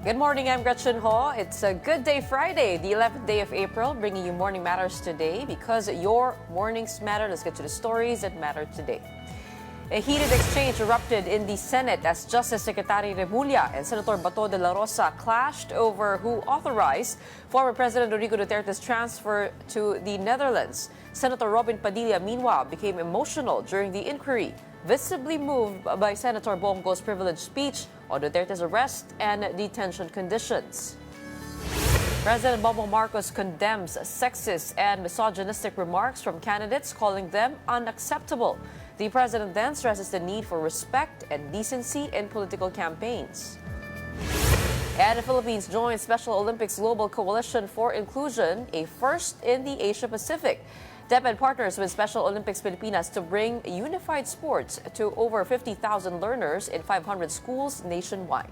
Good morning, I'm Gretchen Ho. It's a good day Friday, the 11th day of April, bringing you Morning Matters today because your mornings matter. Let's get to the stories that matter today. A heated exchange erupted in the Senate as Justice Secretary Remulla and Senator Bato de la Rosa clashed over who authorized former President Rodrigo Duterte's transfer to the Netherlands. Senator Robin Padilla, meanwhile, became emotional during the inquiry, visibly moved by Senator Bongo's privileged speech on Duterte's arrest and detention conditions. President Bongbong Marcos condemns sexist and misogynistic remarks from candidates, calling them unacceptable. The president then stresses the need for respect and decency in political campaigns. And the Philippines joins Special Olympics Global Coalition for Inclusion, a first in the Asia-Pacific. DepEd partners with Special Olympics Pilipinas to bring unified sports to over 50,000 learners in 500 schools nationwide.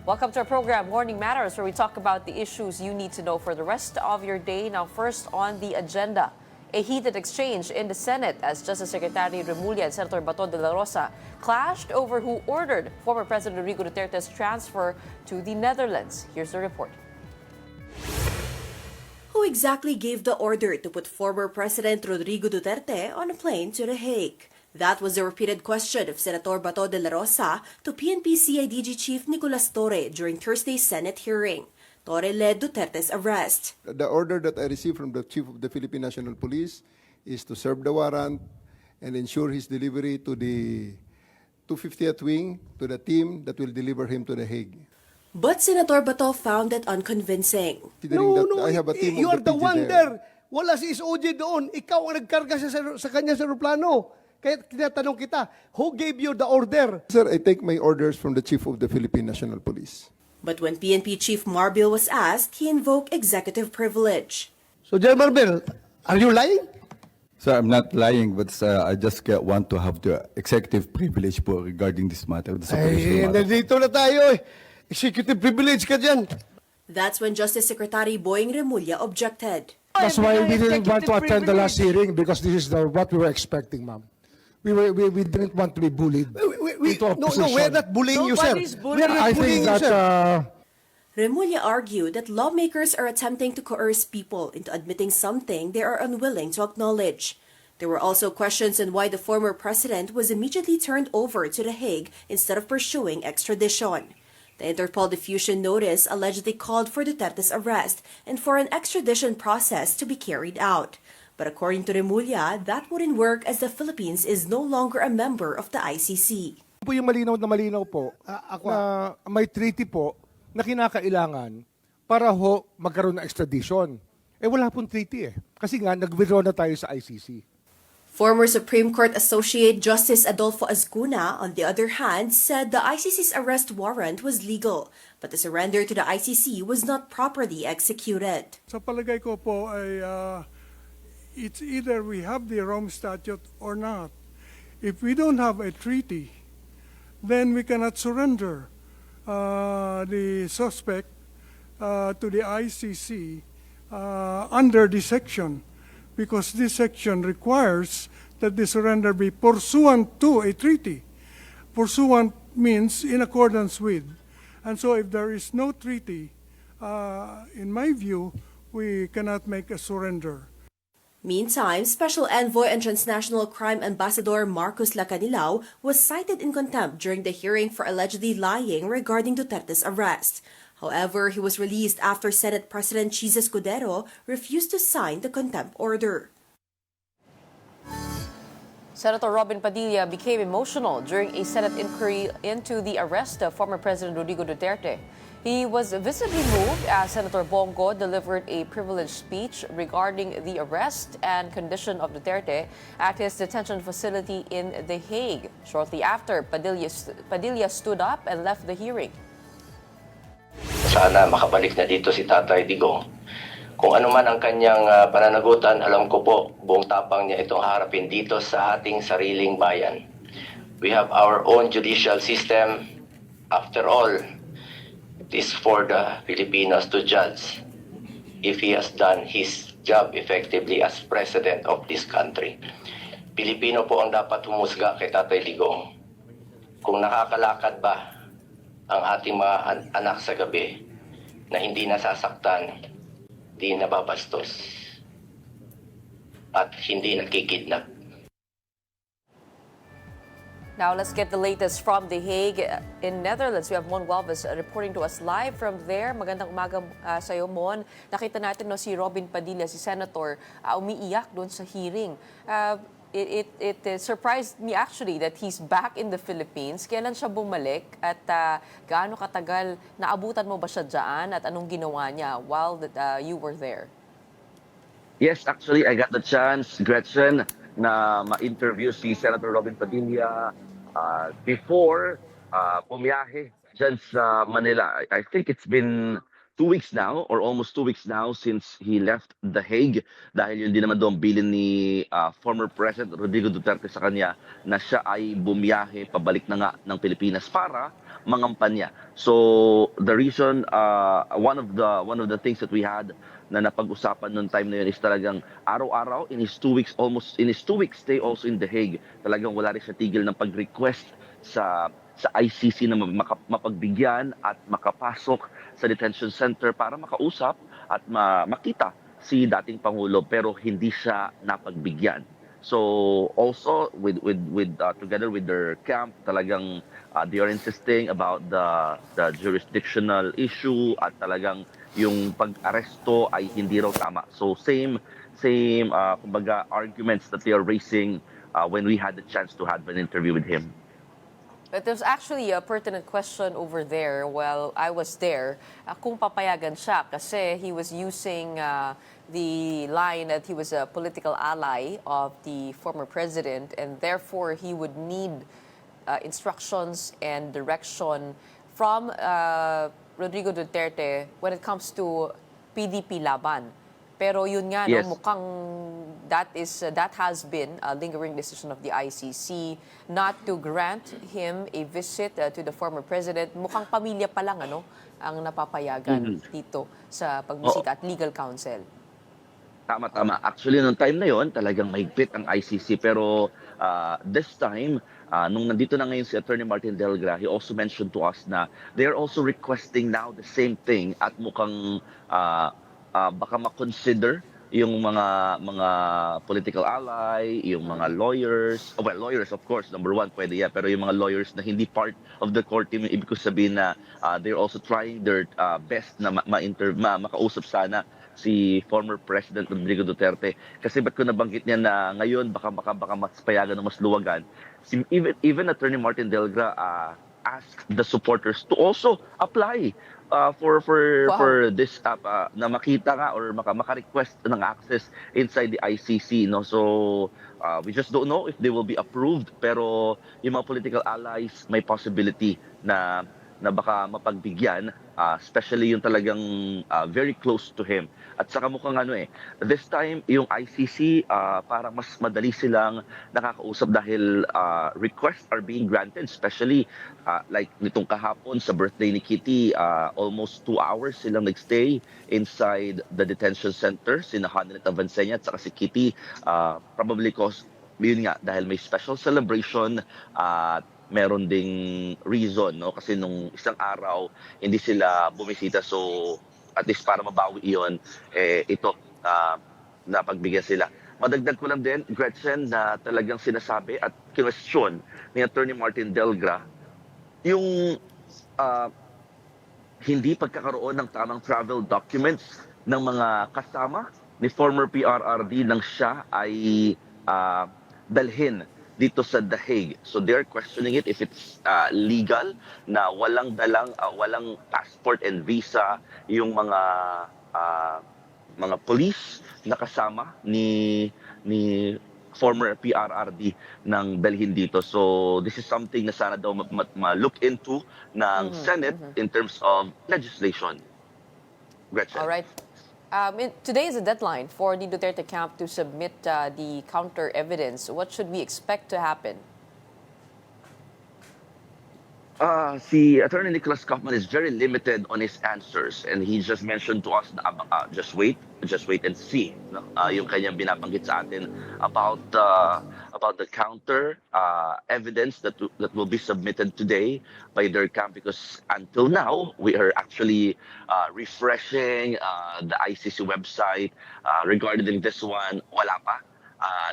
Welcome to our program, Morning Matters, where we talk about the issues you need to know for the rest of your day. Now, first on the agenda, a heated exchange in the Senate as Justice Secretary Remulla and Senator Bato de la Rosa clashed over who ordered former President Rodrigo Duterte's transfer to the Netherlands. Here's the report. Who exactly gave the order to put former President Rodrigo Duterte on a plane to The Hague? That was the repeated question of Senator Bato de la Rosa to PNP CIDG Chief Nicolas Torre during Thursday's Senate hearing. Torre led Duterte's arrest. The order that I received from the Chief of the Philippine National Police is to serve the warrant and ensure his delivery to the 250th Wing, to the team that will deliver him to The Hague. But Senator Bato found it unconvincing. I have a team you of are the PG one there. there. Wala si SOJ doon. Ikaw ang nagkarga sa kanya sa aeroplano. Kaya tinatanong kita, who gave you the order? Sir, I take my orders from the Chief of the Philippine National Police. But when PNP Chief Marbil was asked, he invoked executive privilege. So, General Marbil, are you lying? Sir, I'm not lying, but I just want to have the executive privilege po regarding this matter. The Ay, nandito na tayo eh. Executive privilege ka dyan. That's when Justice Secretary Boying Remulla objected. That's why we didn't want to attend the last hearing, because this is what we were expecting, ma'am. We didn't want to be bullied into a position. No, we're not bullying you, sir. Nobody's We're not I bullying think you, that sir. Remulla argued that lawmakers are attempting to coerce people into admitting something they are unwilling to acknowledge. There were also questions on why the former president was immediately turned over to The Hague instead of pursuing extradition. The Interpol diffusion notice allegedly called for Duterte's arrest and for an extradition process to be carried out. But according to Remulla, that wouldn't work as the Philippines is no longer a member of the ICC. po yung malinaw po na may treaty po na kinakailangan para ho magkaroon ng extradition. Eh wala pong treaty eh. Kasi nga nag-withdraw na tayo sa ICC. Former Supreme Court Associate Justice Adolfo Azcuna, on the other hand, said the ICC's arrest warrant was legal, but the surrender to the ICC was not properly executed. Sa palagay ko po ay it's either we have the Rome Statute or not. If we don't have a treaty, then we cannot surrender the suspect to the ICC under this section, because this section requires that the surrender be pursuant to a treaty. Pursuant means in accordance with. And so if there is no treaty, in my view, we cannot make a surrender. Meantime, Special Envoy and Transnational Crime Ambassador Marcos Lacanilao was cited in contempt during the hearing for allegedly lying regarding Duterte's arrest. However, he was released after Senate President Chis Escudero refused to sign the contempt order. Senator Robin Padilla became emotional during a Senate inquiry into the arrest of former President Rodrigo Duterte. He was visibly moved as Senator Bongo delivered a privileged speech regarding the arrest and condition of Duterte at his detention facility in The Hague. Shortly after, Padilla stood up and left the hearing. Sana makabalik na dito si Tatay Digong. Kung ano man ang kanyang pananagutan, alam ko po, buong tapang niya itong harapin dito sa ating sariling bayan. We have our own judicial system. After all, it is for the Filipinos to judge if he has done his job effectively as president of this country. Pilipino po ang dapat humusga kay Tatay Digong. Kung nakakalakad ba ang ating mga anak sa gabi na hindi nasasaktan, hindi nababastos, at hindi nakikidnap. Now let's get the latest from The Hague. In Netherlands, we have Mon Walvis reporting to us live from there. Magandang umaga sa iyo, Mon. Nakita natin no, si Robin Padilla, si Senator, umiiyak doon sa hearing. It surprised me actually that he's back in the Philippines. Kailan siya bumalik at gaano katagal, naabutan mo ba siya dyan at anong ginawa niya while you were there? Yes, actually, I got the chance, Gretchen, na ma-interview si Senator Robin Padilla before pumiyahe dyan sa Manila. I think it's been 2 weeks now or almost 2 weeks now since he left The Hague dahil yun din naman doon bilin ni former President Rodrigo Duterte sa kanya na siya ay bumiyahe pabalik na nga ng Pilipinas para mangampanya. So the reason one of the things that we had na napag-usapan noong time na yun is talagang araw-araw in his 2 weeks stay also in The Hague, talagang wala rin siya tigil ng pag-request sa ICC na mapagbigyan at makapasok sa detention center para makausap at makita si dating Pangulo, pero hindi siya napagbigyan. So also with together with their camp, talagang they are insisting about the jurisdictional issue at talagang yung pag-aresto ay hindi raw tama. So same kumbaga arguments that they are raising when we had the chance to have an interview with him. But there's actually a pertinent question over there while I was there, kung papayagan siya kasi he was using the line that he was a political ally of the former president and therefore he would need instructions and direction from Rodrigo Duterte when it comes to PDP laban. Pero yun nga, Yes. no, mukhang that has been a lingering decision of the ICC not to grant him a visit to the former president. Mukhang pamilya pa lang ang napapayagan dito sa pagbisita at legal counsel. Tama. Actually, nung time na yon talagang mahigpit ang ICC. Pero this time, nung nandito na ngayon si Attorney Martin Delgra, he also mentioned to us na they are also requesting now the same thing at mukhang baka ma-consider yung mga political ally, yung mga lawyers. Well, lawyers of course, number one, pwede yan. Pero yung mga lawyers na hindi part of the court team, ibig ko sabihin na they're also trying their best na makausap sana si former President Rodrigo Duterte. Kasi ba't ko nabanggit niya na ngayon baka mas payagan o mas luwagan. Even Attorney Martin Delgra asked the supporters to also apply for this na makita nga or maka-request ng access inside the ICC, no. So we just don't know if they will be approved, pero yung mga political allies may possibility na baka mapagbigyan, especially yung talagang very close to him. At saka mukhang this time yung ICC parang mas madali silang nakakausap dahil requests are being granted, especially like nitong kahapon sa birthday ni Kitty, almost 2 hours silang nagstay inside the detention center, sina Hanelet Avancenia at saka si Kitty, probably cause yun nga dahil may special celebration at meron ding reason, no? Kasi nung isang araw hindi sila bumisita, so at least para mabawi iyon, ito napagbigyan sila. Madagdag ko lang din, Gretchen, na talagang sinasabi at kinwestiyon ni Attorney Martin Delgra yung hindi pagkakaroon ng tamang travel documents ng mga kasama ni former PRRD nang siya ay dalhin dito sa The Hague. So they're questioning it if it's legal na walang passport and visa yung mga police na kasama ni former PRRD ng dalhin dito. So this is something na sana daw ma-look into ng Senate in terms of legislation. Gretchen. All right. Today is a deadline for the Duterte camp to submit the counter evidence. What should we expect to happen? Si Attorney Nicholas Kaufman is very limited on his answers, and he just mentioned to us na just wait and see, no? Yung kanyang binabanggit sa atin about about the counter evidence that will be submitted today by their camp, because until now we are actually refreshing the ICC website regarding this one. Wala pa.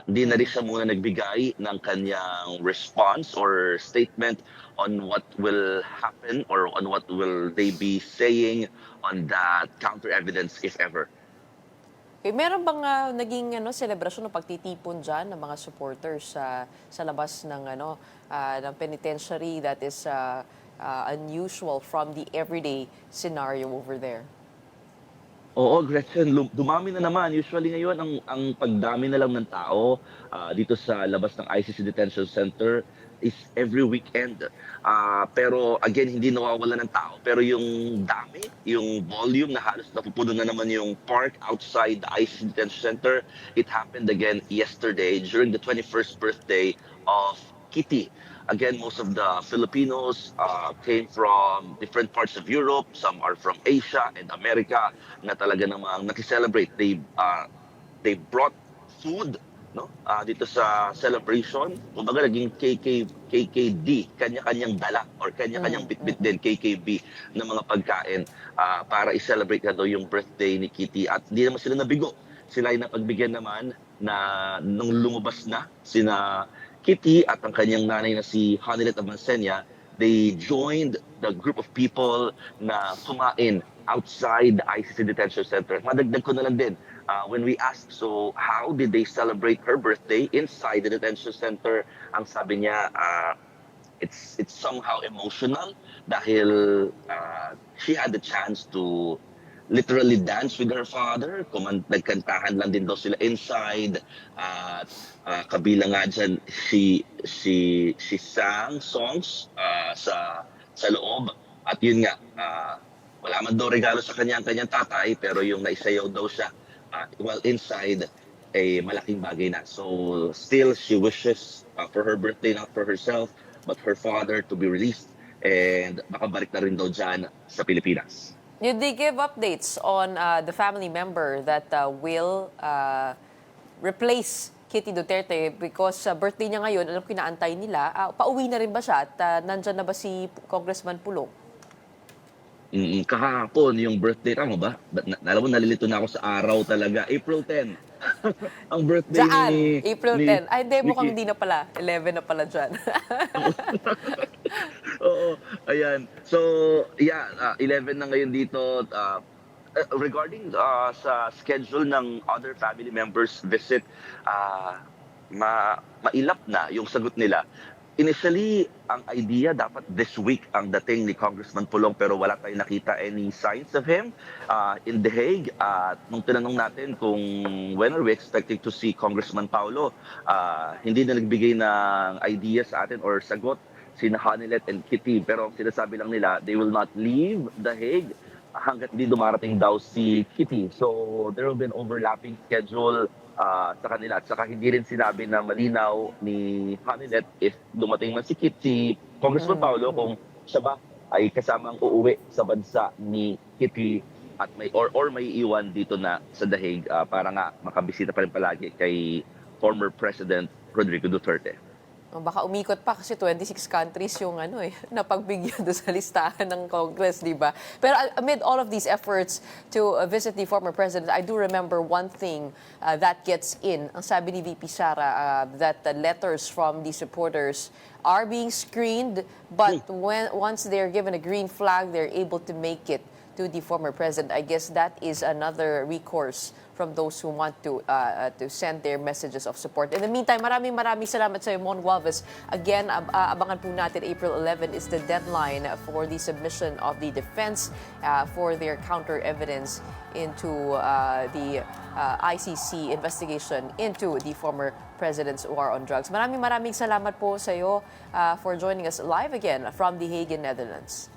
Di na rin siya muna nagbigay ng kanyang response or statement on what will happen or on what will they be saying on that counter evidence, if ever. Okay, meron bang naging selebrasyon o pagtitipon dyan ng mga supporters sa labas ng ng penitentiary that is unusual from the everyday scenario over there? Oo, Gretchen, dumami na naman. Usually ngayon, ang pagdami na lang ng tao dito sa labas ng ICC Detention Center is every weekend. Pero again, hindi nawawala ng tao. Pero yung dami, yung volume na halos napupuno na naman yung park outside the ICC Detention Center, it happened again yesterday during the 21st birthday of Kitty. Again, most of the Filipinos came from different parts of Europe. Some are from Asia and America na talaga namang nakiselebrate. They brought food dito sa celebration. Kumbaga naging KKD, kanya-kanyang dala or kanya-kanyang bitbit din, KKB na mga pagkain para i-celebrate na daw yung birthday ni Kitty. At hindi naman sila nabigo. Sila ay napagbigyan naman na nung lumabas na sina Kitty at ang kanyang nanay na si Hanilet Amansenya, they joined the group of people na kumain outside the ICC Detention Center. Madagdag ko na lang din, when we asked, so how did they celebrate her birthday inside the detention center? Ang sabi niya, it's somehow emotional dahil she had the chance to literally dance with her father. Nagkantahan lang din daw sila inside. Kabilang nga dyan, she sang songs sa loob. At yun nga, wala man daw regalo sa kanyang tatay, pero yung naisayaw daw siya while inside, malaking bagay na. So still, she wishes for her birthday, not for herself, but her father to be released and makabalik na rin daw dyan sa Pilipinas. Did they give updates on the family member that will replace Kitty Duterte because birthday niya ngayon, alam ko inaantay nila, pauwi na rin ba siya at nandyan na ba si Congressman Pulong? Kahapon yung birthday, tama ba? Alam mo, nalilito na ako sa araw talaga. April 10. Ang birthday Diyan, ni... April 10. Ay, hindi, mukhang di na pala. 11 na pala dyan. Oo, ayan. So, yeah, 11 na ngayon dito. Regarding sa schedule ng other family members' visit, mailap na yung sagot nila. Initially, ang idea dapat this week ang dating ni Congressman Pulong, pero wala tayong nakita any signs of him in The Hague. Nung tinanong natin kung when are we expecting to see Congressman Paulo, hindi na nagbigay ng idea sa atin or sagot sina Hanilet and Kitty. Pero sinasabi lang nila, they will not leave The Hague hanggat hindi dumarating daw si Kitty. So there will be an overlapping schedule sa kanila. At saka hindi rin sinabi na malinaw ni Hanilet if dumating man si Kitty, Congressman Paulo, kung siya ba ay kasamang uuwi sa bansa ni Kitty at may iiwan dito na sa The Hague para nga makabisita pa rin palagi kay former President Rodrigo Duterte. Baka umikot pa kasi 26 countries yung napagbigyan doon sa listahan ng Congress, di ba? Pero amid all of these efforts to visit the former president, I do remember one thing that gets in. Ang sabi ni VP Sara, that the letters from the supporters are being screened, but once they're given a green flag, they're able to make it to the former president. I guess that is another recourse from those who want to send their messages of support. In the meantime, maraming salamat sa iyo, Mon Gualvez. Again, abangan po natin, April 11 is the deadline for the submission of the defense for their counter evidence into the ICC investigation into the former president's war on drugs. Maraming salamat po sa iyo for joining us live again from The Hague in Netherlands.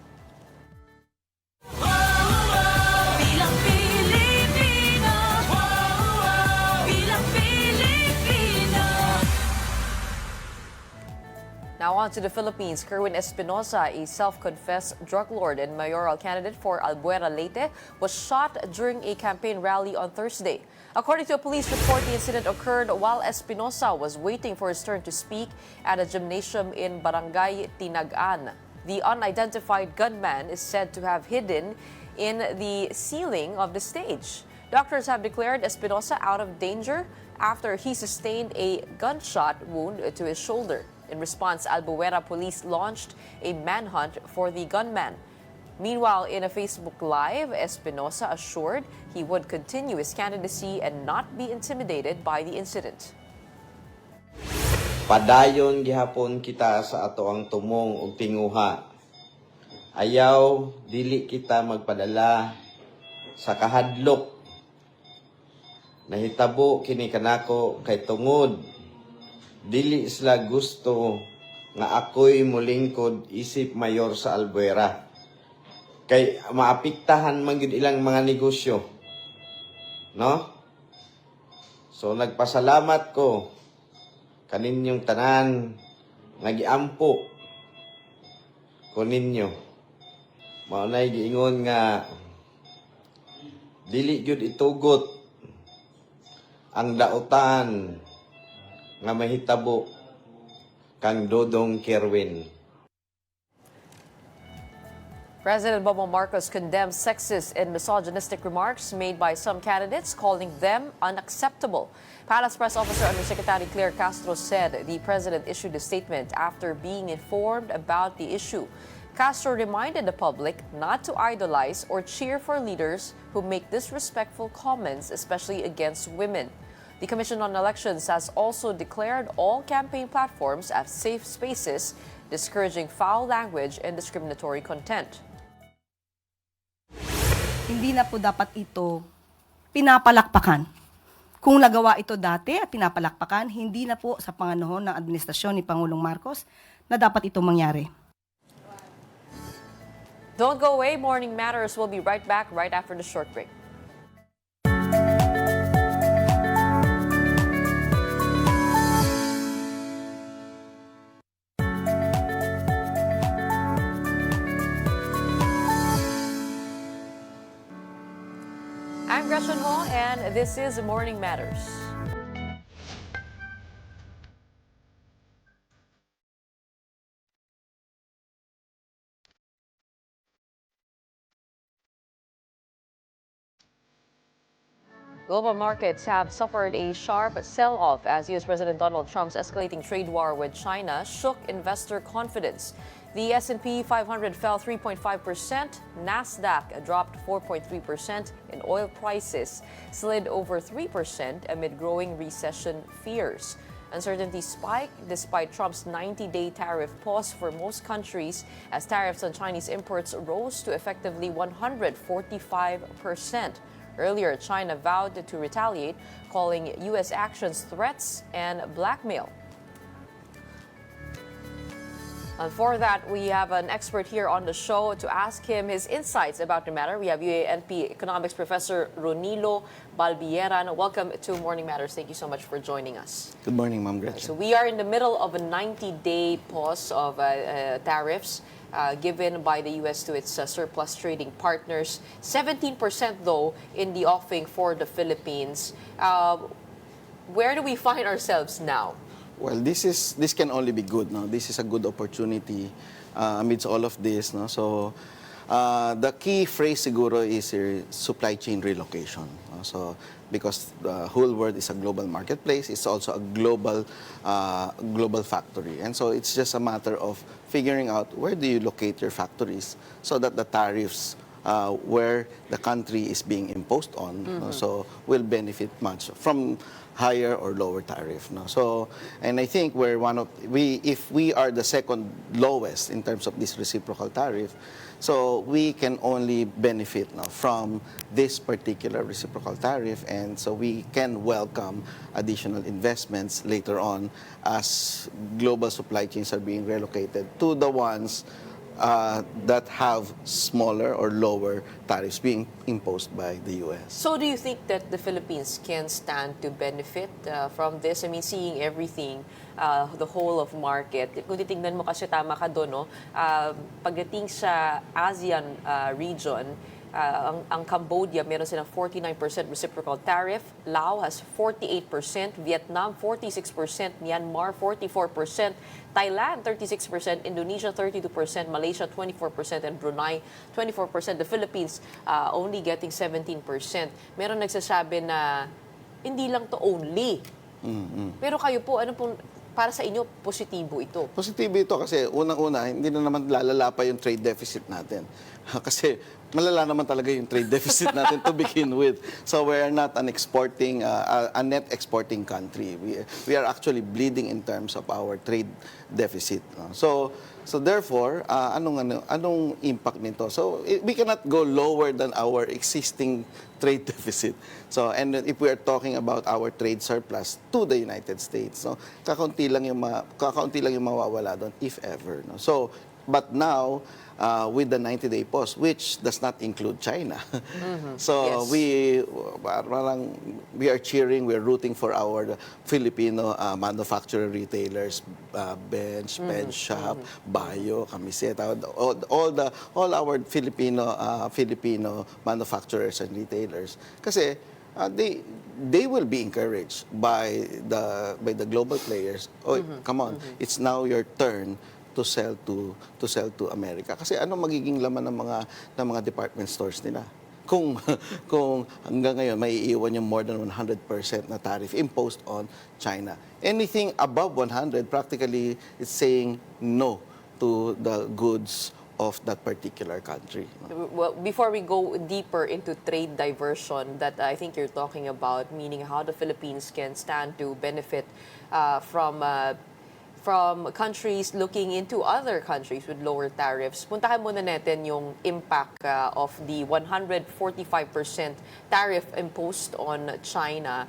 Now, Now on to the Philippines. Kerwin Espinosa, a self-confessed drug lord and mayoral candidate for Albuera, Leyte, was shot during a campaign rally on Thursday. According to a police report, the incident occurred while Espinosa was waiting for his turn to speak at a gymnasium in Barangay Tinagan. The unidentified gunman is said to have hidden in the ceiling of the stage. Doctors have declared Espinosa out of danger after he sustained a gunshot wound to his shoulder. In response, Albuera police launched a manhunt for the gunman. Meanwhile, in a Facebook Live, Espinosa assured he would continue his candidacy and not be intimidated by the incident. Padayon gihapon kita sa ato ang tumong ug tinguha. Ayaw dili kita magpadala sa kahadlok. Nahitabo kini kanako kay tungod dili sila gusto nga ako'y mulingkod isip mayor sa Albuera. Kay maapiktahan man gid ilang mga negosyo. No? So nagpasalamat ko kaninyong tanan nga giampo ko ninyo. Maunay giingon nga dili gyud itugot ang dautan nga mahitabo kang Dodong Kerwin. President Bongbong Marcos condemns sexist and misogynistic remarks made by some candidates, calling them unacceptable. Palace Press Officer Undersecretary Claire Castro said the president issued a statement after being informed about the issue. Castro reminded the public not to idolize or cheer for leaders who make disrespectful comments, especially against women. The Commission on Elections has also declared all campaign platforms as safe spaces, discouraging foul language and discriminatory content. Hindi na po dapat ito pinapalakpakan. Kung nagawa ito dati at pinapalakpakan, hindi na po sa panganahon ng administrasyon ni Pangulong Marcos na dapat ito mangyari. Don't go away. Morning Matters will be right back right after the short break. I'm Gretchen Ho, and this is Morning Matters. Global markets have suffered a sharp sell-off as U.S. President Donald Trump's escalating trade war with China shook investor confidence. The S&P 500 fell 3.5%, Nasdaq dropped 4.3%, and oil prices slid over 3% amid growing recession fears. Uncertainty spiked despite Trump's 90-day tariff pause for most countries as tariffs on Chinese imports rose to effectively 145%. Earlier, China vowed to retaliate, calling U.S. actions threats and blackmail. And for that, we have an expert here on the show to ask him his insights about the matter. We have UANP Economics Professor Ronilo Balbieran. Welcome to Morning Matters. Thank you so much for joining us. Good morning, Ma'am Gretchen. So we are in the middle of a 90-day pause of tariffs given by the U.S. to its surplus trading partners. 17% though in the offing for the Philippines. Where do we find ourselves now? Well, this can only be good. No? This is a good opportunity amidst all of this. No? So the key phrase siguro is supply chain relocation. No? So because the whole world is a global marketplace, it's also a global factory. And so it's just a matter of figuring out where do you locate your factories so that the tariffs where the country is being imposed on, no? So will benefit much from higher or lower tariff. No? So, and I think we're if we are the second lowest in terms of this reciprocal tariff, so we can only benefit from this particular reciprocal tariff, and so we can welcome additional investments later on as global supply chains are being relocated to the ones that have smaller or lower tariffs being imposed by the U.S. So do you think that the Philippines can stand to benefit from this? I mean, seeing everything, the whole of market. Kung titingnan mo kasi tama ka doon, no? Pagdating sa ASEAN region, ang Cambodia, meron silang 49% reciprocal tariff. Laos has 48%, Vietnam 46%, Myanmar 44%, Thailand 36%, Indonesia 32%, Malaysia 24%, and Brunei 24%. The Philippines only getting 17%. Meron nagsasabi na hindi lang to only. Pero kayo po, ano pong para sa inyo, positibo ito? Positibo ito kasi unang-una, hindi na naman lalala pa yung trade deficit natin. Kasi malala naman talaga yung trade deficit natin to begin with. So we are not an exporting, a net exporting country. We are actually bleeding in terms of our trade deficit. So therefore, anong impact nito? So we cannot go lower than our existing trade deficit. So and if we are talking about our trade surplus to the United States, no, kakaunti lang yung mawawala doon if ever. No? So but now with the 90-day pause, which does not include China. So yes. we are cheering, we are rooting for our Filipino manufacturer retailers, Bench, Pen Shop, Bayo, Camiseta, all our Filipino manufacturers and retailers. Kasi they will be encouraged by the global players. Oh, come on, it's now your turn to sell to America. Kasi ano magiging laman ng mga department stores nila? Kung hanggang ngayon may iiwan yung more than 100% na tariff imposed on China. Anything above 100 practically is saying no to the goods of that particular country. Well, before we go deeper into trade diversion that I think you're talking about, meaning how the Philippines can stand to benefit from countries looking into other countries with lower tariffs. Puntahan muna natin yung impact of the 145% tariff imposed on China.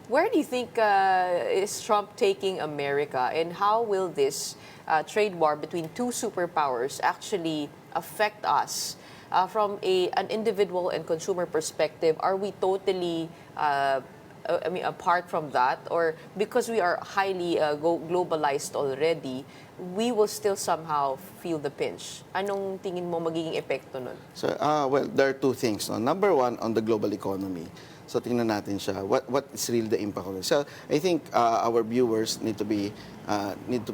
Where do you think is Trump taking America, and how will this trade war between two superpowers actually affect us? From an individual and consumer perspective, are we totally apart from that, or because we are highly globalized already, we will still somehow feel the pinch? Anong tingin mo magiging epekto nun? So, well, there are two things. No? Number one, on the global economy. So, tingnan natin siya. What is really the impact of it? So, I think our viewers need to be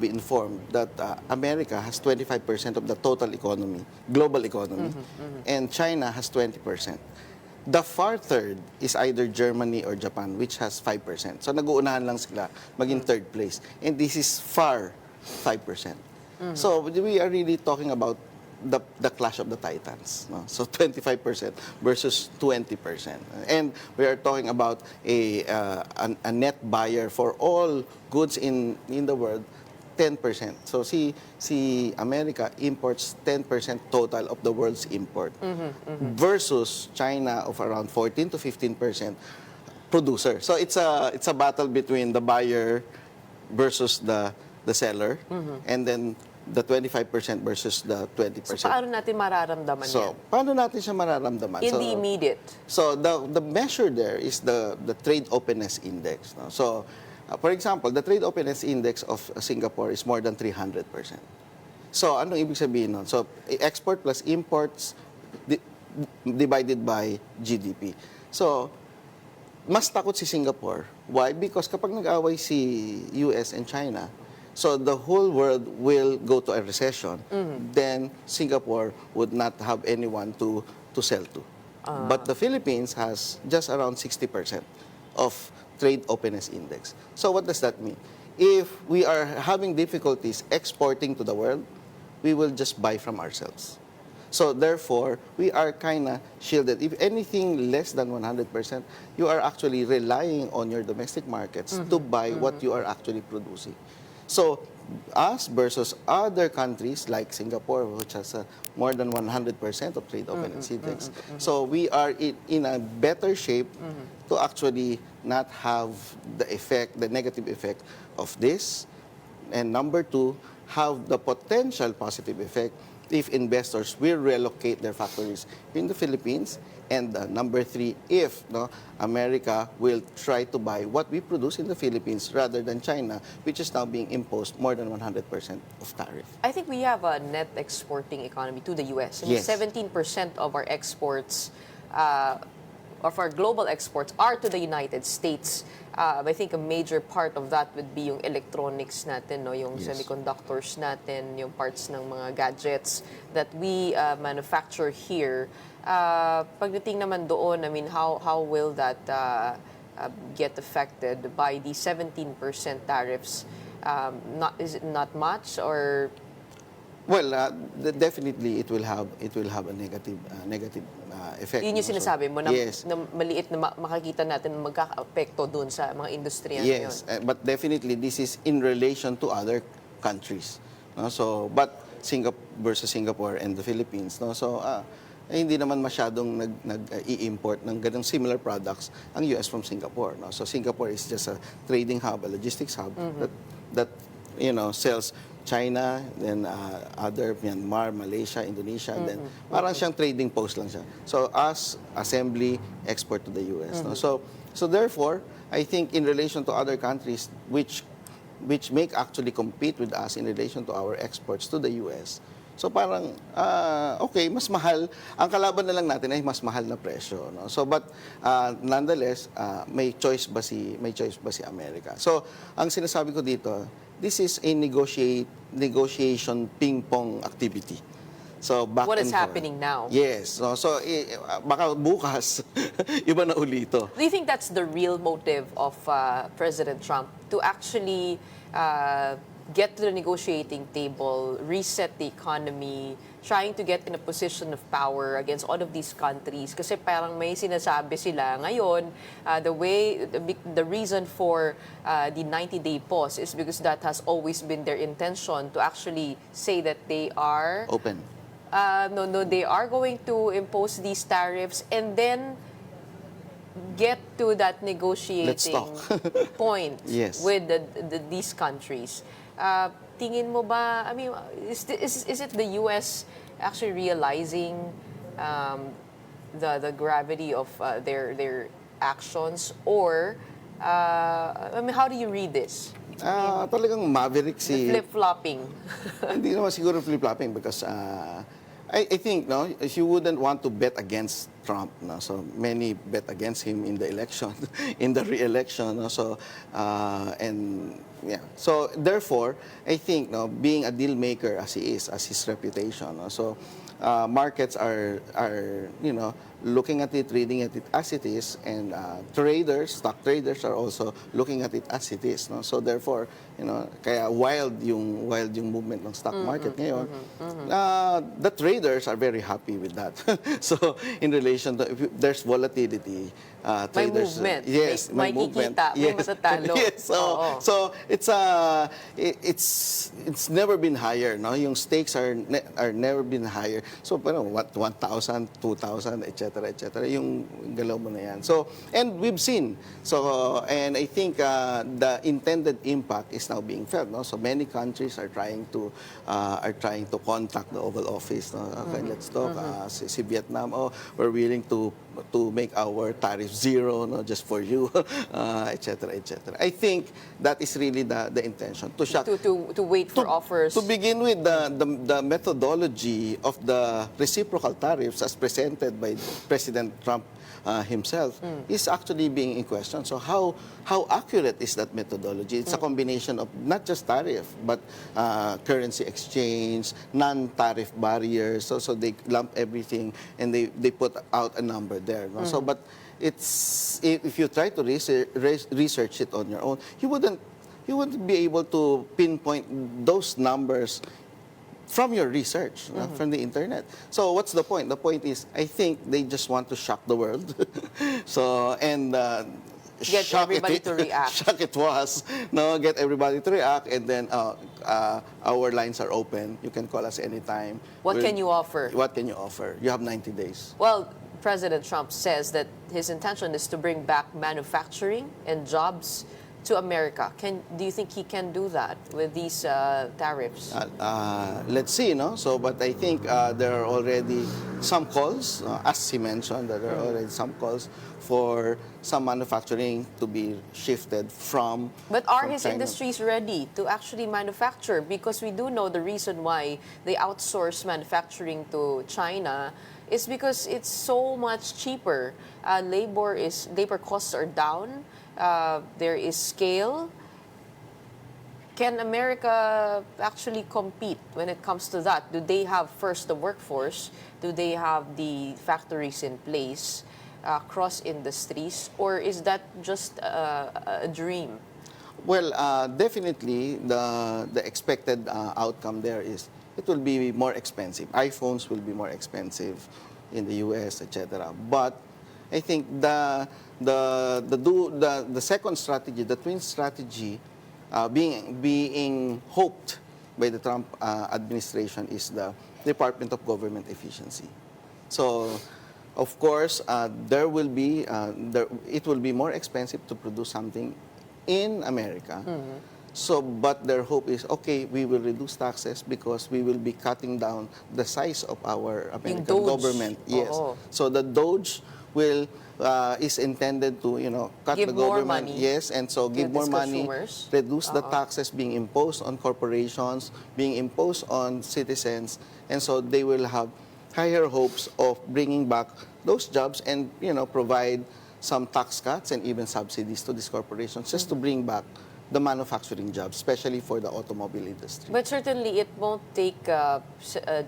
informed that America has 25% of the total economy, global economy, and China has 20%. The far third is either Germany or Japan, which has 5%. So nag-uunahan lang sila maging third place. And this is far 5%. So we are really talking about the clash of the titans. No? So 25% versus 20%. And we are talking about a net buyer for all goods in the world, 10%. So si America imports 10% total of the world's import versus China of around 14 to 15% producer. So it's a battle between the buyer versus the seller, and then the 25% versus the 20%. So paano natin mararamdaman yan? Paano natin siya mararamdaman? In the immediate. So the measure there is the trade openness index. No? So for example, the trade openness index of Singapore is more than 300%. So, anong ibig sabihin nun? So, export plus imports divided by GDP. So, mas takot si Singapore. Why? Because kapag nag-away si US and China, so the whole world will go to a recession, then Singapore would not have anyone to sell to. But the Philippines has just around 60% of trade openness index. So what does that mean? If we are having difficulties exporting to the world, we will just buy from ourselves. So therefore, we are kind of shielded. If anything less than 100%, you are actually relying on your domestic markets to buy what you are actually producing. So us versus other countries like Singapore, which has more than 100% of trade openness index. So we are in a better shape to actually not have the negative effect of this. And number two, have the potential positive effect if investors will relocate their factories in the Philippines. And number 3, if America will try to buy what we produce in the Philippines rather than China, which is now being imposed more than 100% of tariff. I think we have a net exporting economy to the U.S. And Yes. 17% of our exports, of our global exports, are to the United States. I think a major part of that would be yung electronics natin, no? Yung Yes. semiconductors natin, yung parts ng mga gadgets that we manufacture here. Pagdating naman doon, I mean, how will that get affected by the 17% tariffs? Is it not much, or? Well, definitely it will have a negative effect. Yun yung sinasabi mo, na, yes. na maliit na makakita natin na magkaka-apekto doon sa mga industriya Yes, ngayon. but definitely this is in relation to other countries. No? So, but Singapore versus Singapore and the Philippines, no? So, hindi naman masyadong nag-i-import ng ganung similar products ang US from Singapore. No? So, Singapore is just a trading hub, a logistics hub that sells China, then other Myanmar, Malaysia, Indonesia, then parang siyang trading post lang siya. So us, assembly, export to the US. No? So therefore, I think in relation to other countries which make actually compete with us in relation to our exports to the US, so parang, okay, mas mahal. Ang kalaban na lang natin ay mas mahal na presyo. No? So, but nonetheless, may choice ba si America? So, ang sinasabi ko dito, this is a negotiation ping-pong activity. So, back What and is happening now? Yes. So baka bukas, iba na ulito. Do you think that's the real motive of President Trump, to actually get to the negotiating table, reset the economy, trying to get in a position of power against all of these countries? Kasi parang may sinasabi sila ngayon, the reason for the 90-day pause is because that has always been their intention, to actually say that they are Open. They are going to impose these tariffs and then get to that negotiating point Yes. with these countries. Tingin mo ba, I mean, is it the U.S. actually realizing the gravity of their actions, or I mean, how do you read this? Talagang maverick si... Flip-flopping. Hindi naman siguro flip-flopping because I think if you wouldn't want to bet against Trump, so many bet against him in the election, in the re-election, so so therefore I think being a deal maker as he is, as his reputation, so markets are looking at it, reading at it as it is, and stock traders are also looking at it as it is. No? So therefore, kaya wild yung movement ng stock market ngayon. The traders are very happy with that. So in relation to, if there's volatility, traders, movement. yes, may movement, kikita, may yes, matatalo. yes. So it's never been higher. No, yung stakes are never been higher. So pero 1,000, 2,000, etc. Yung galaw mo na yan. So, and we've seen. So, and I think the intended impact is now being felt. No? So many countries are trying to contact the Oval Office. No? Okay, let's talk. Si Vietnam, we're willing to make our tariff zero, just for you, etc. I think that is really the intention, to shock, to wait for offers. To begin with, the methodology of the reciprocal tariffs as presented by President Trump himself is actually being in question. So how accurate is that methodology? It's a combination of not just tariff, but currency exchange, non-tariff barriers. So they lump everything and they put out a number there. No? So, but if you try to research it on your own, you wouldn't be able to pinpoint those numbers from your research, from the internet. So what's the point? The point is, I think they just want to shock the world. So, and get everybody to react. Shock it was. Get everybody to react, and then our lines are open. You can call us anytime. What can you offer? What can you offer? You have 90 days. Well, President Trump says that his intention is to bring back manufacturing and jobs to America. Do you think he can do that with these tariffs? Let's see, no? So, but I think there are already some calls, as he mentioned, there are already some calls for some manufacturing to be shifted from. But are from his China. industries ready to actually manufacture? Because we do know the reason why they outsource manufacturing to China is because it's so much cheaper. Labor costs are down. There is scale. Can America actually compete when it comes to that? Do they have first the workforce? Do they have the factories in place, cross industries, or is that just a dream? Well, definitely the expected outcome there is it will be more expensive. iPhones will be more expensive in the US, etc. But I think the second strategy, the twin strategy, being hoped by the Trump administration is the Department of Government Efficiency. So, of course, it will be more expensive to produce something in America. So, but their hope is, okay, we will reduce taxes because we will be cutting down the size of our American government. Yes. So the DOGE will is intended to, cut Give the more government. money Yes, and so give more money, consumers. reduce the taxes being imposed on corporations, being imposed on citizens, and so they will have higher hopes of bringing back those jobs and, provide some tax cuts and even subsidies to these corporations just to bring back the manufacturing jobs, especially for the automobile industry. But certainly it won't take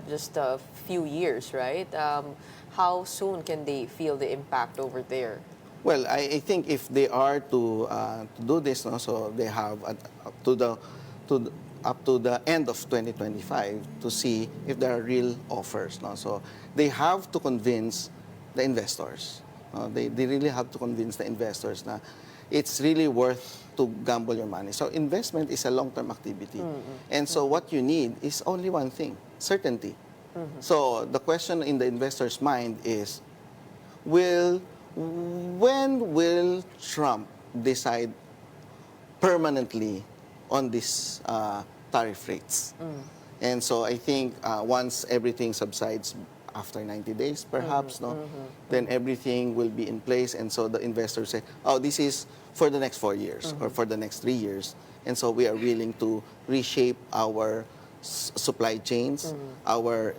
just a few years, right? How soon can they feel the impact over there? Well, I think if they are to do this, so they have up to the end of 2025 to see if there are real offers. So they have to convince the investors. They really have to convince the investors that it's really worth to gamble your money. So investment is a long-term activity. And so what you need is only one thing, certainty. So the question in the investor's mind is, when will Trump decide permanently on these tariff rates? And so I think once everything subsides after 90 days, perhaps, then everything will be in place. And so the investors say, oh, this is for the next 4 years or for the next 3 years. And so we are willing to reshape our supply chains, our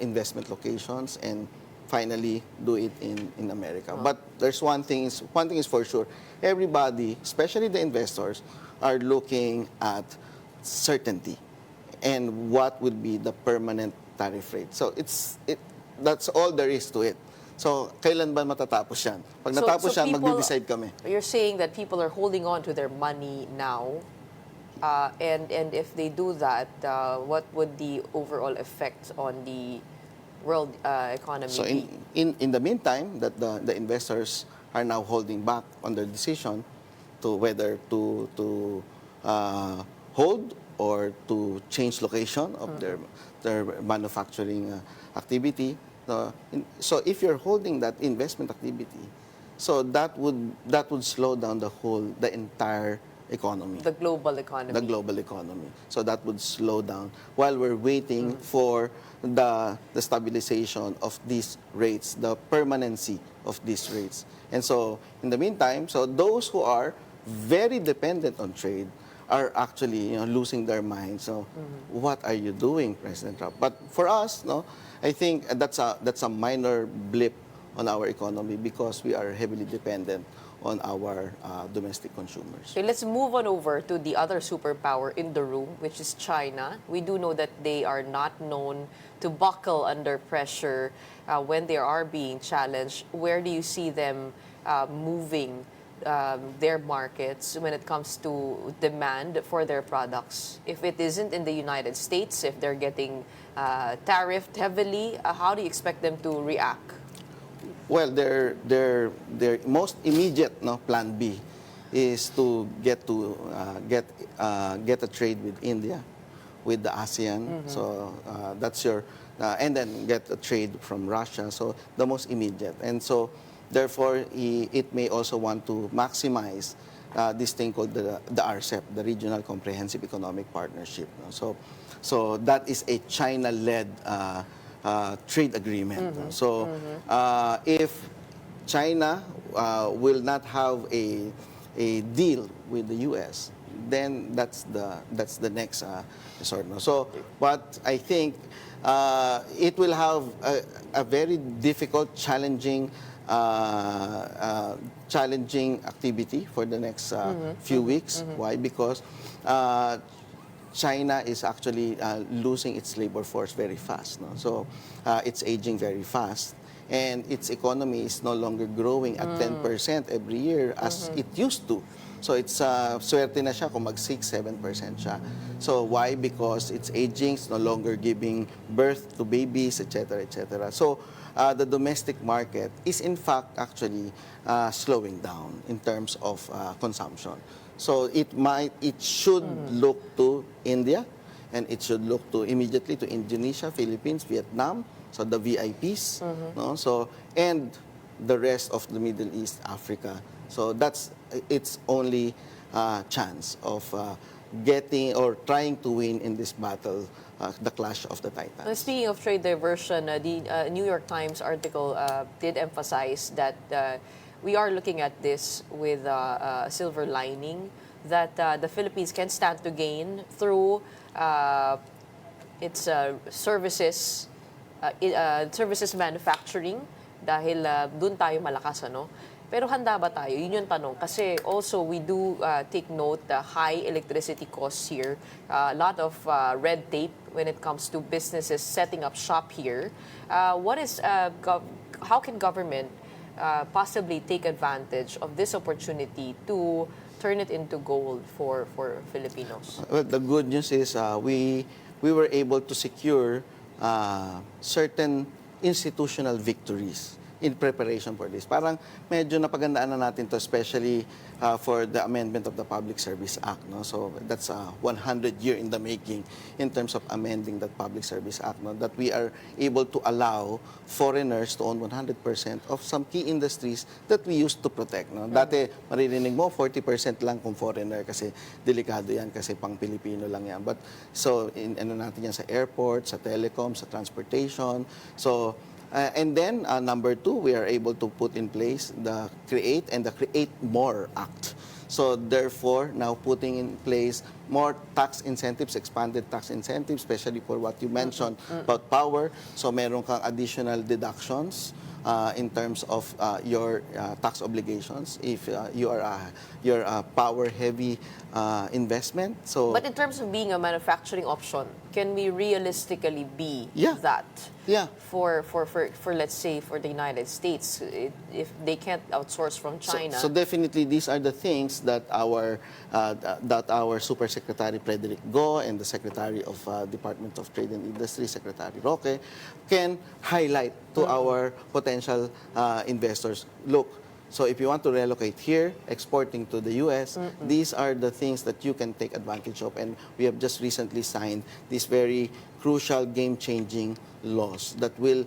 investment locations, and finally do it in America. But there's one thing is for sure. Everybody, especially the investors, are looking at certainty and what would be the permanent tariff rate. So that's all there is to it. So kailan ba matatapos yan? Pag natapos yan, magde-decide kami. You're saying that people are holding on to their money now, and if they do that, what would the overall effect on the world economy So be? in the meantime, that the investors are now holding back on their decision to whether to hold or to change location of their manufacturing activity. So if you're holding that investment activity, so that would slow down the entire economy. The global economy. The global economy. So that would slow down while we're waiting for the stabilization of these rates, the permanency of these rates. And so in the meantime, so those who are very dependent on trade are actually losing their minds. So what are you doing, President Trump? But for us, I think that's a minor blip on our economy because we are heavily dependent on our domestic consumers. Okay, let's move on over to the other superpower in the room, which is China. We do know that they are not known to buckle under pressure when they are being challenged. Where do you see them moving their markets when it comes to demand for their products? If it isn't in the United States, if they're getting tariffed heavily, how do you expect them to react? Well, their most immediate plan B is to get a trade with India, with the ASEAN. So that's and then get a trade from Russia. So the most immediate, and so therefore it may also want to maximize this thing called the RCEP, the Regional Comprehensive Economic Partnership. No? So that is a China-led trade agreement. No? So if China will not have a deal with the U.S., then that's the next resort. No? So, but I think it will have a very difficult, challenging activity for the next few weeks. Why? Because China is actually losing its labor force very fast. No? So it's aging very fast. And its economy is no longer growing at 10% every year as it used to. So it's swerte na siya kung mag 6-7% siya. So why? Because it's aging, it's no longer giving birth to babies, etc., etc. So the domestic market is in fact actually slowing down in terms of consumption. So it should look to India, and it should look to immediately to Indonesia, Philippines, Vietnam. So the VIPs, no? So, and the rest of the Middle East, Africa. So that's its only chance of getting or trying to win in this battle, the clash of the titans. Speaking of trade diversion, the New York Times article did emphasize that we are looking at this with a silver lining, that the Philippines can stand to gain through its services manufacturing, dahil dun tayo malakas, ano? Pero handa ba tayo? Yun yung tanong. Kasi also we do take note the high electricity costs here, a lot of red tape when it comes to businesses setting up shop here. How can government possibly take advantage of this opportunity to turn it into gold for Filipinos? Well, the good news is we were able to secure certain institutional victories in preparation for this. Parang medyo napagandaan na natin to, especially for the amendment of the Public Service Act. No? So that's 100 year in the making in terms of amending that Public Service Act. No? That we are able to allow foreigners to own 100% of some key industries that we used to protect. No? Dati, maririnig mo, 40% lang kung foreigner kasi delikado yan kasi pang Pilipino lang yan. But so, ano natin yan sa airport, sa telecom, sa transportation. So, and then, number two, we are able to put in place the Create and the Create More Act. So therefore, now putting in place more tax incentives, expanded tax incentives, especially for what you mentioned about power. So meron kang additional deductions in terms of your tax obligations if you're a power-heavy investment. So, but in terms of being a manufacturing option, can we realistically be that? Yeah. For let's say for the United States, if they can't outsource from China. So definitely these are the things that our Super Secretary Frederick Go and the Secretary of Department of Trade and Industry, Secretary Roque, can highlight to our potential investors. Look, so if you want to relocate here, exporting to the U.S., these are the things that you can take advantage of. And we have just recently signed these very crucial, game-changing laws that will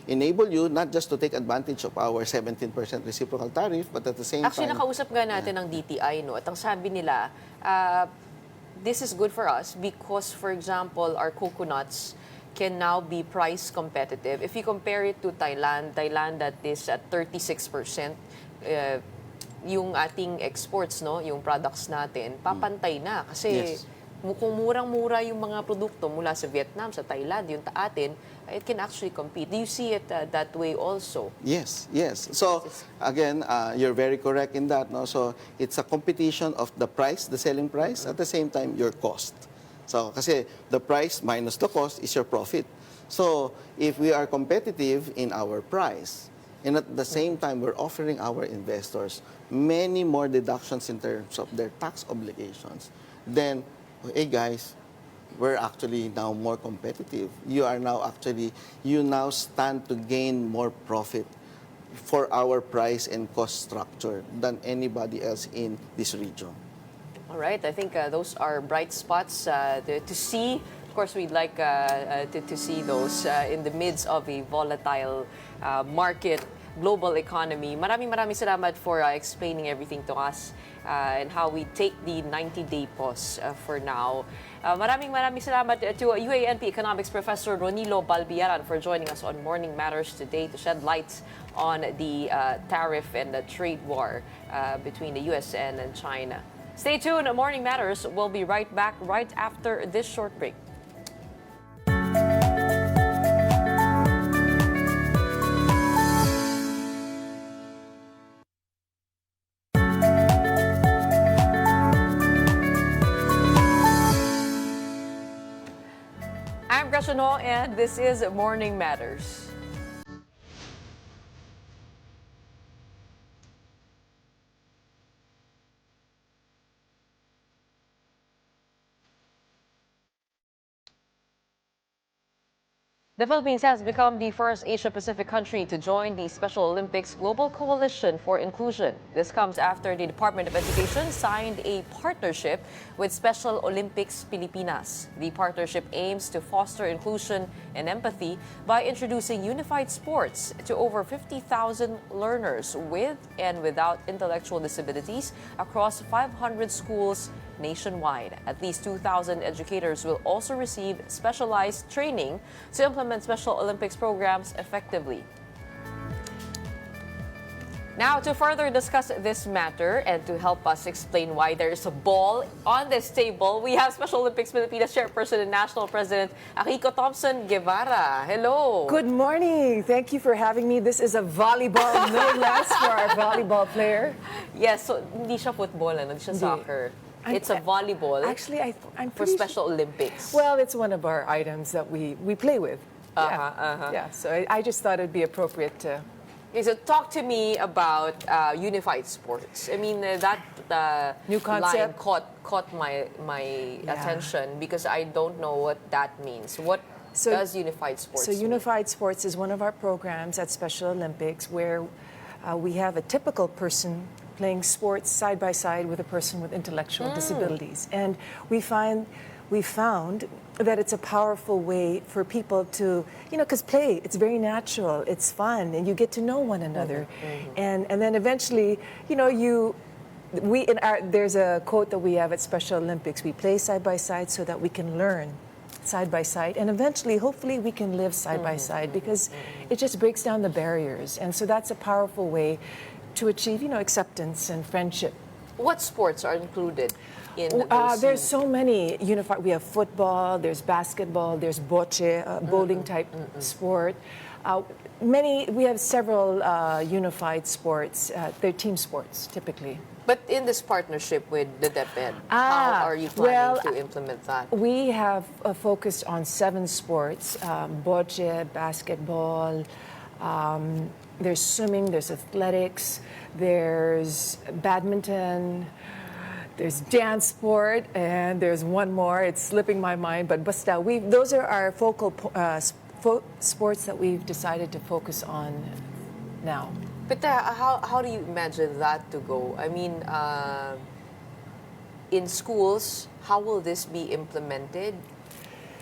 enable you not just to take advantage of our 17% reciprocal tariff, but at the same time... Actually, time... nakausap nga natin ng DTI, no? At ang sabi nila, this is good for us because, for example, our coconuts can now be price competitive. If you compare it to Thailand that is at 36%, yung ating exports, no, yung products natin, papantay na. Kasi kung murang-mura yung mga produkto mula sa Vietnam, sa Thailand, yung atin, it can actually compete. Do you see it that way also? Yes, yes. So, again, you're very correct in that. No? So, it's a competition of the price, the selling price, at the same time, your cost. So, kasi the price minus the cost is your profit. So, if we are competitive in our price, and at the same time, we're offering our investors many more deductions in terms of their tax obligations, then, hey guys, we're actually now more competitive. You now stand to gain more profit for our price and cost structure than anybody else in this region. All right, I think those are bright spots to see. Of course, we'd like to see those in the midst of a volatile market global economy. Maraming salamat for explaining everything to us and how we take the 90-day pause for now. Maraming salamat to UANP Economics Professor Ronilo Balbiaran for joining us on Morning Matters today to shed light on the tariff and the trade war between the U.S. and China. Stay tuned. Morning Matters. We'll be right back right after this short break. I'm Gretchen Ho, and this is Morning Matters. The Philippines has become the first Asia-Pacific country to join the Special Olympics Global Coalition for Inclusion. This comes after the Department of Education signed a partnership with Special Olympics Pilipinas. The partnership aims to foster inclusion and empathy by introducing unified sports to over 50,000 learners with and without intellectual disabilities across 500 schools nationwide. At least 2,000 educators will also receive specialized training to implement Special Olympics programs effectively. Now, to further discuss this matter and to help us explain why there is a ball on this table, we have Special Olympics Pilipinas Chairperson and National President Akiko Thomson-Guevara. Hello. Good morning. Thank you for having me. This is a volleyball, no less, for our volleyball player. Yes, so hindi siya football, hindi siya soccer. It's a volleyball. Actually, I'm for Special Olympics. Well, it's one of our items that we play with. Yeah, so I just thought it'd be appropriate to. Okay, so talk to me about unified sports. I mean, that new concept line caught my attention because I don't know what that means. What does unified sports mean? Unified sports is one of our programs at Special Olympics where we have a typical person playing sports side by side with a person with intellectual disabilities. And we found that it's a powerful way for people to, because play, it's very natural, it's fun, and you get to know one another. And then eventually, there's a quote that we have at Special Olympics, we play side by side so that we can learn side by side, and eventually, hopefully, we can live side by side because it just breaks down the barriers. And so that's a powerful way to achieve, acceptance and friendship. What sports are included in those? There's so many unified. We have football, there's basketball, there's bocce, bowling type sport. We have several unified sports. They're team sports, typically. But in this partnership with the DepEd, how are you planning to implement that? We have focused on 7 sports, bocce, basketball, there's swimming, there's athletics, there's badminton, there's dance sport, and there's one more. It's slipping my mind, but basta. Those are our focal sports that we've decided to focus on now. But how do you imagine that to go? I mean, in schools, how will this be implemented?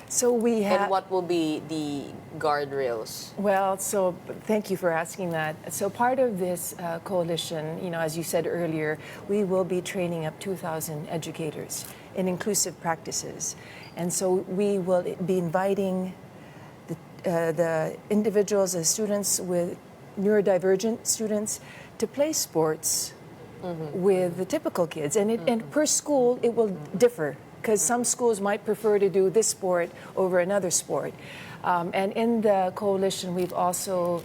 So and what will be the guardrails? Well, so thank you for asking that. So part of this coalition, as you said earlier, we will be training up 2,000 educators in inclusive practices. And so we will be inviting the individuals, the students with neurodivergent students to play sports with the typical kids. And per school, it will differ, because some schools might prefer to do this sport over another sport. And in the coalition, we've also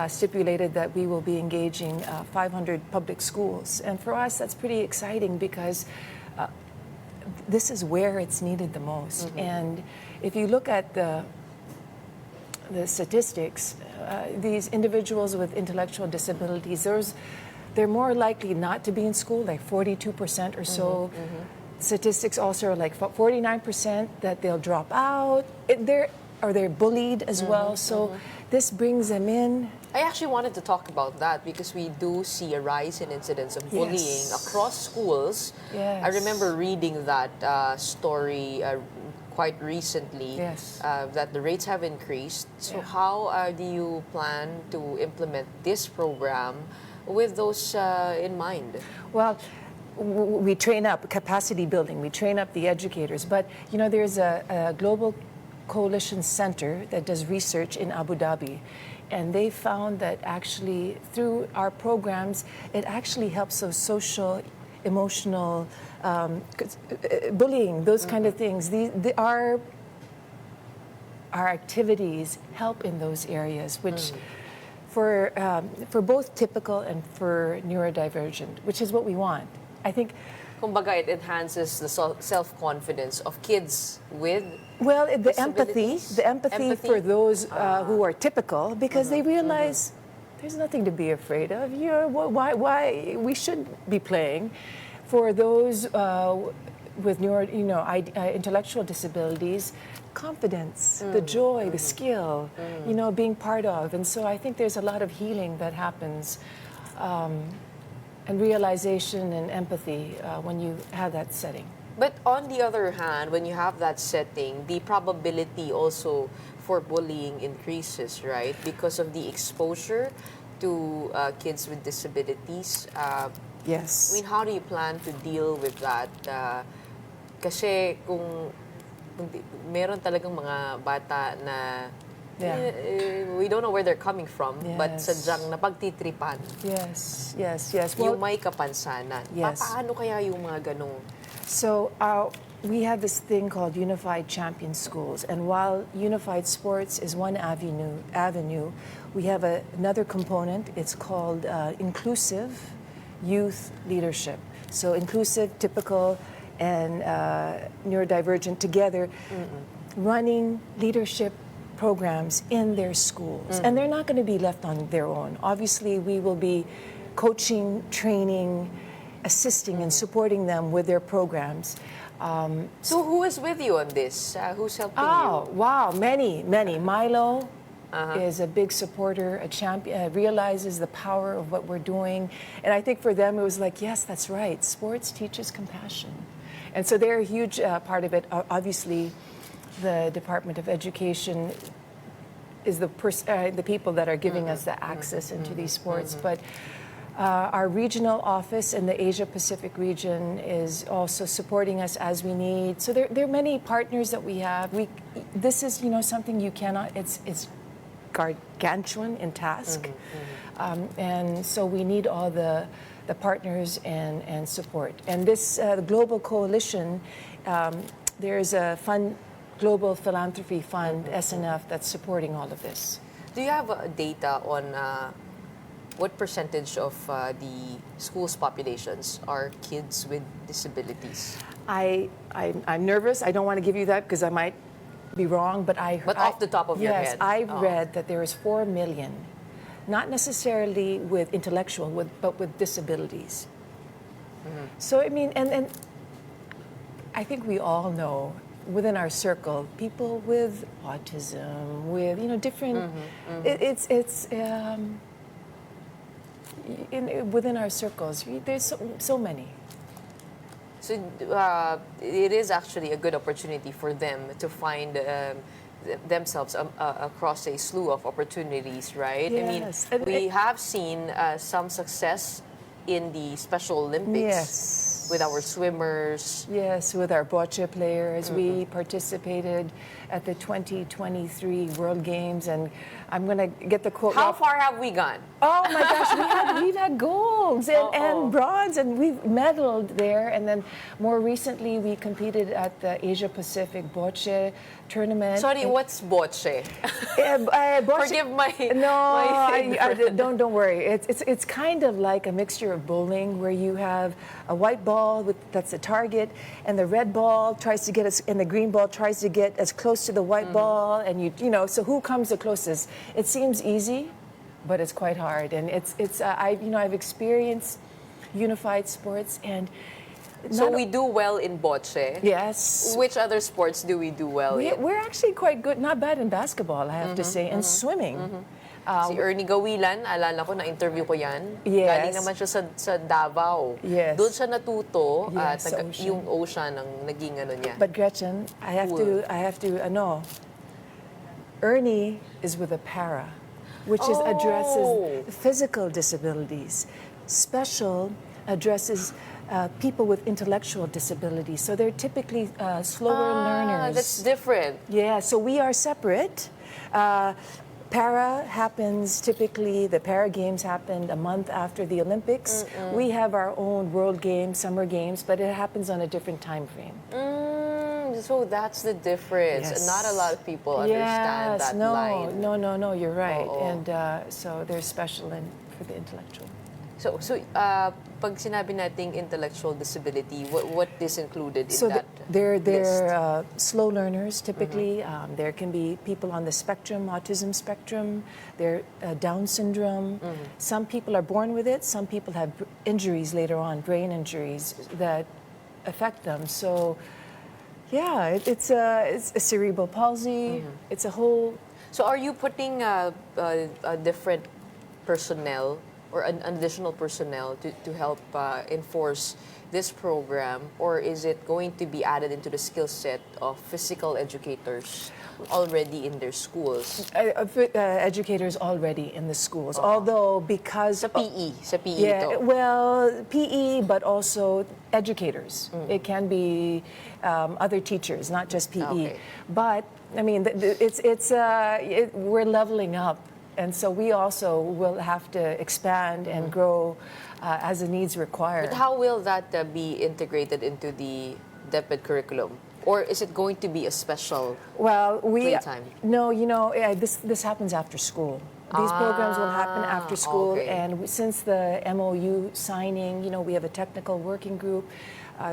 stipulated that we will be engaging 500 public schools. And for us, that's pretty exciting because this is where it's needed the most. And if you look at the statistics, these individuals with intellectual disabilities, they're more likely not to be in school, like 42% or so. Statistics also are like 49% that they'll drop out. They're bullied as well. So this brings them in. I actually wanted to talk about that because we do see a rise in incidents of bullying across schools. Yes. I remember reading that story quite recently Yes. that the rates have increased. So Yeah. how do you plan to implement this program with those in mind? Well, we train up capacity building. We train up the educators. But you know, there's a global coalition center that does research in Abu Dhabi, and they found that actually through our programs, it actually helps those social, emotional, bullying, those kind of things. Our activities help in those areas, which. For both typical and for neurodivergent, which is what we want. I think. Kumbaga, it enhances the self-confidence of kids with The empathy disabilities? for those who are typical, because they realize there's nothing to be afraid of. You know, why we should be playing. For those with intellectual disabilities, confidence, the joy, the skill, you know, being part of. And so I think there's a lot of healing that happens, and realization and empathy when you have that setting. But on the other hand, when you have that setting, the probability also for bullying increases, right? Because of the exposure to kids with disabilities. Yes. I mean, how do you plan to deal with that? Kasi kung meron talagang mga bata na we don't know where they're coming from, but sadyang napagtitripan. Yes. Yung may kapansanan. Yes. Paano kaya yung mga ganong? So we have this thing called Unified Champion Schools, and while Unified Sports is one avenue, we have another component. It's called Inclusive Youth Leadership. So inclusive, typical, and neurodivergent together, running leadership programs in their schools. And they're not going to be left on their own. Obviously, we will be coaching, training, assisting, and supporting them with their programs. So who is with you on this? Who's helping Oh, you? wow, many. Milo is a big supporter, a champion, realizes the power of what we're doing. And I think for them, it was like, yes, that's right. Sports teaches compassion. And so they're a huge part of it. Obviously, the Department of Education is the people that are giving us the access into these sports. But our regional office in the Asia Pacific region is also supporting us as we need. So there are many partners that we have. This is, you know, something you cannot. It's gargantuan in task, and so we need all the partners and support. And this the global coalition, there's a fund. Global Philanthropy Fund, SNF, that's supporting all of this. Do you have data on what percentage of the school's populations are kids with disabilities? I'm nervous. I don't want to give you that because I might be wrong, but off the top of your head. Yes, I read that there is 4 million, not necessarily with intellectual, but with disabilities. So I mean, and I think we all know within our circle, people with autism, with different. It's within our circles. There's so many. So it is actually a good opportunity for them to find themselves across a slew of opportunities, right? Yes. I mean, we have seen some success in the Special Olympics. Yes. With our swimmers. Yes, with our bocce players. We participated at the 2023 World Games, and I'm going to get the quote. How far have we gone? Oh my gosh, we've had golds and bronze, and we've medaled there. And then more recently, we competed at the Asia Pacific bocce tournament. Sorry, what's bocce? Bocce. Forgive my don't worry. It's kind of like a mixture of bowling, where you have a white ball that's a target, and the red ball tries to get and the green ball tries to get as close to the white ball, and you know. So who comes the closest? It seems easy, but it's quite hard. And I've experienced unified sports, and so we do well in bocce. Yes. Which other sports do we do well in? We're actually quite good. Not bad in basketball, I have to say, and swimming. Si Ernie Gawilan, alala ko, na-interview ko yan. Yes. Galing naman siya sa Davao. Yes. Doon siya natuto at Yes, sa ocean. yung ocean ang naging ano niya. But Gretchen, I have to, Ernie is with a para, which addresses physical disabilities. Special addresses people with intellectual disabilities. So they're typically slower learners. That's different. Yeah, so we are separate. Para happens typically, the Para Games happened a month after the Olympics. We have our own World Games, Summer Games, but it happens on a different time frame. So that's the difference. Yes. Not a lot of people understand that line. No, you're right. Oo. And so they're special for the intellectual. So pag sinabi nating intellectual disability, what is included in So that they're list? slow learners typically. There can be people on the spectrum, autism spectrum. They're Down syndrome. Some people are born with it. Some people have injuries later on, brain injuries that affect them. So yeah, it's a cerebral palsy. It's a whole. So are you putting a different personnel or an additional personnel to help enforce this program, or is it going to be added into the skill set of physical educators already in their schools? Educators already in the schools, although because sa PE yeah, ito. well, PE, but also educators. It can be other teachers, not just PE. Okay. But I mean, we're leveling up. And so we also will have to expand and grow as the needs require. But how will that be integrated into the DepEd curriculum? Or is it going to be a special playtime? No, this happens after school. These programs will happen after school, okay. and since the MOU signing, we have a technical working group.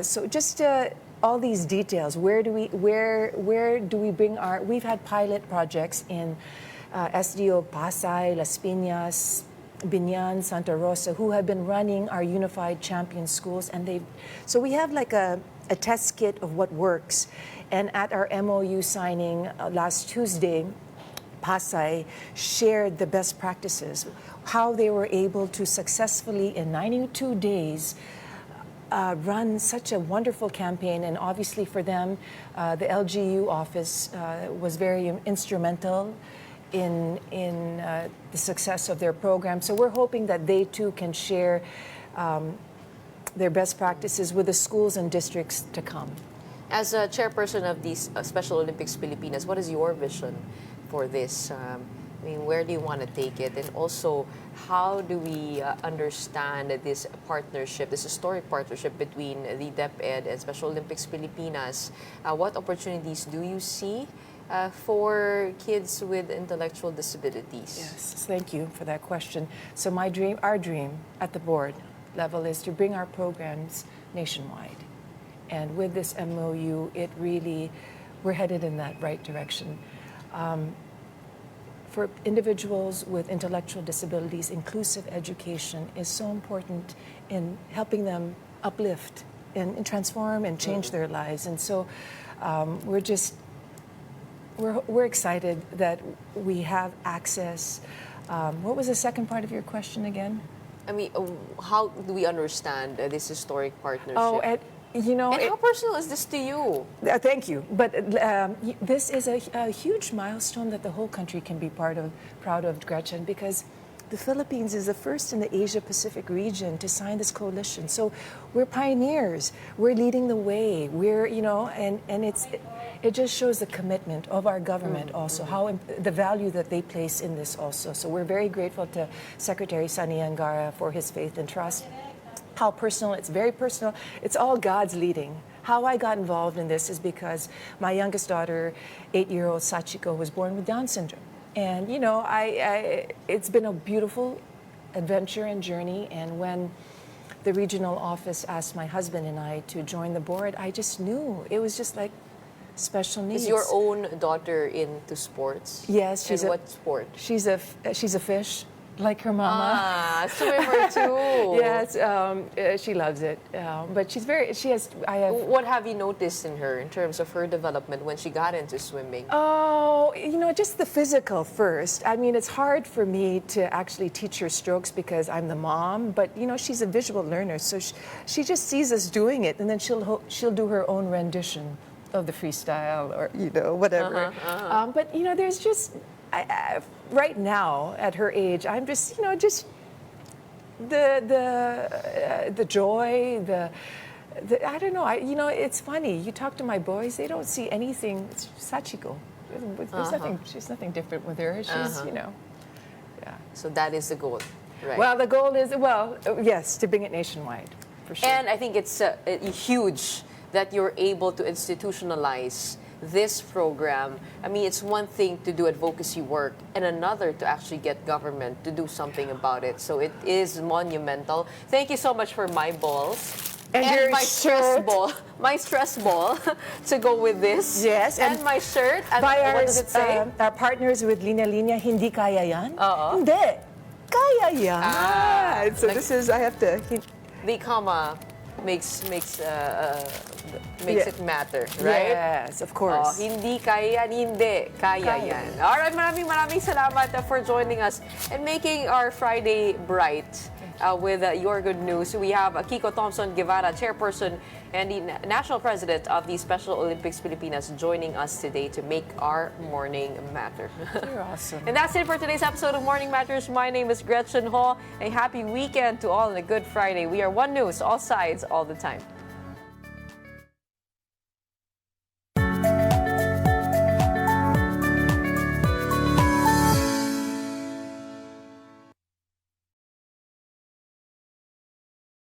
So just all these details. Where do we bring our? We've had pilot projects in SDO Pasay, Las Piñas, Binyan, Santa Rosa, who have been running our unified champion schools, and so we have like a test kit of what works. And at our MOU signing last Tuesday, Pasay shared the best practices, how they were able to successfully in 92 days run such a wonderful campaign. And obviously for them, the LGU office was very instrumental in the success of their program. So we're hoping that they too can share their best practices with the schools and districts to come. As a chairperson of the Special Olympics Pilipinas, what is your vision for this? I mean, where do you want to take it? And also, how do we understand this partnership, this historic partnership between the DepEd and Special Olympics Pilipinas? What opportunities do you see for kids with intellectual disabilities? Yes, thank you for that question. So our dream at the board level is to bring our programs nationwide. And with this MOU, we're headed in that right direction. For individuals with intellectual disabilities, inclusive education is so important in helping them uplift and transform and change their lives. And so we're excited that we have access. What was the second part of your question again? I mean, how do we understand this historic partnership? And how personal is this to you? Thank you. But this is a huge milestone that the whole country can be proud of, Gretchen, because the Philippines is the first in the Asia-Pacific region to sign this coalition. So we're pioneers. We're leading the way. It just shows the commitment of our government also, the value that they place in this also. So we're very grateful to Secretary Sani Angara for his faith and trust. How personal, it's very personal. It's all God's leading. How I got involved in this is because my youngest daughter, 8-year-old Sachiko, was born with Down syndrome. And, it's been a beautiful adventure and journey. And when the regional office asked my husband and I to join the board, I just knew. It was just like special needs. Is your own daughter into sports? Yes. What sport? She's a fish. like her mama. Swimmer too. Yes, she loves it. But I have. What have you noticed in her in terms of her development when she got into swimming? Oh, just the physical first. I mean, it's hard for me to actually teach her strokes because I'm the mom, but she's a visual learner, so she just sees us doing it, and then she'll do her own rendition of the freestyle or whatever. But there's just right now at her age, I'm just just the joy, the I don't know. It's funny. You talk to my boys; they don't see anything. It's Sachiko. There's nothing. She's nothing different with her. She's yeah. So that is the goal, right? Well, the goal is yes, to bring it nationwide for sure. And I think it's huge that you're able to institutionalize this program. I mean, it's one thing to do advocacy work and another to actually get government to do something about it. So it is monumental. Thank you so much for my balls. And your my shirt. My stress ball to go with this. Yes. And my shirt. And by what does it say? Our partners with Linya Linya, hindi kaya yan? Oo. Hindi. Kaya yan. So this is, I have to... The comma makes it matter, right? Yes, of course. Hindi kaya yan, hindi kaya yan. Alright, maraming salamat for joining us and making our Friday bright with your good news. We have Kiko Thomson-Guevara, chairperson and the national president of the Special Olympics Pilipinas, joining us today to make our morning matter. You're awesome. And that's it for today's episode of Morning Matters. My name is Gretchen Ho. A happy weekend to all and a good Friday. We are One News, all sides, all the time.